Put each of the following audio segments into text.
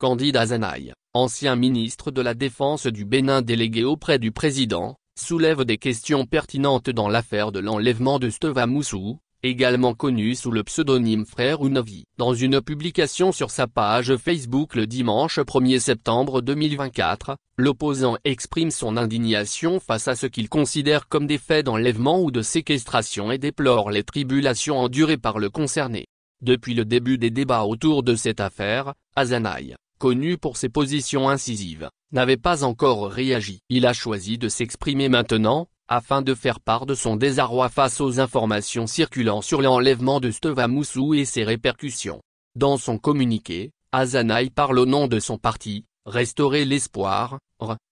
Candide Azanaï, ancien ministre de la Défense du Bénin délégué auprès du président, soulève des questions pertinentes dans l'affaire de l'enlèvement de Steva Moussou, également connu sous le pseudonyme Frère Ounovi. Dans une publication sur sa page Facebook le dimanche 1er septembre 2024, l'opposant exprime son indignation face à ce qu'il considère comme des faits d'enlèvement ou de séquestration et déplore les tribulations endurées par le concerné. Depuis le début des débats autour de cette affaire, Azanaï, connu pour ses positions incisives, n'avait pas encore réagi. Il a choisi de s'exprimer maintenant, afin de faire part de son désarroi face aux informations circulant sur l'enlèvement de Steva Moussou et ses répercussions. Dans son communiqué, Azanaï parle au nom de son parti, Restaurer l'Espoir,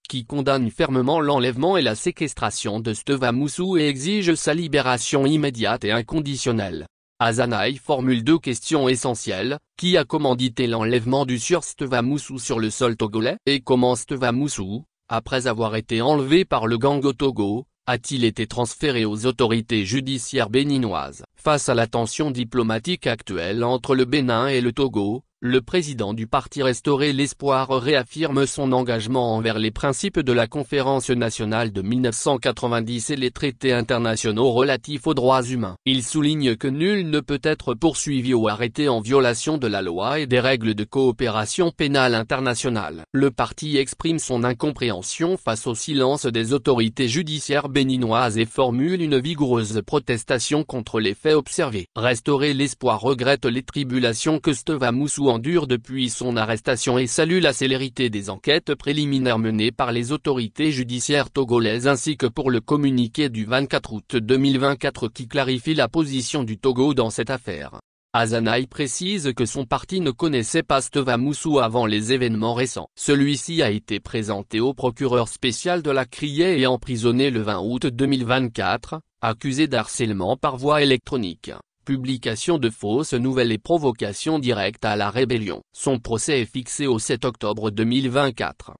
qui condamne fermement l'enlèvement et la séquestration de Steva Moussou et exige sa libération immédiate et inconditionnelle. Azanaï formule deux questions essentielles: qui a commandité l'enlèvement du sieur Steva Moussou sur le sol togolais? Et comment Steva Moussou, après avoir été enlevé par le gang au Togo, a-t-il été transféré aux autorités judiciaires béninoises? Face à la tension diplomatique actuelle entre le Bénin et le Togo, le président du parti Restaurer l'Espoir réaffirme son engagement envers les principes de la Conférence nationale de 1990 et les traités internationaux relatifs aux droits humains. Il souligne que nul ne peut être poursuivi ou arrêté en violation de la loi et des règles de coopération pénale internationale. Le parti exprime son incompréhension face au silence des autorités judiciaires béninoises et formule une vigoureuse protestation contre les faits observés. Restaurer l'Espoir regrette les tribulations que Steva Moussou endure depuis son arrestation et salue la célérité des enquêtes préliminaires menées par les autorités judiciaires togolaises ainsi que pour le communiqué du 24 août 2024 qui clarifie la position du Togo dans cette affaire. Azanaï précise que son parti ne connaissait pas Steva Moussou avant les événements récents. Celui-ci a été présenté au procureur spécial de la Criée et emprisonné le 20 août 2024, accusé d'harcèlement par voie électronique, publication de fausses nouvelles et provocation directe à la rébellion. Son procès est fixé au 7 octobre 2024.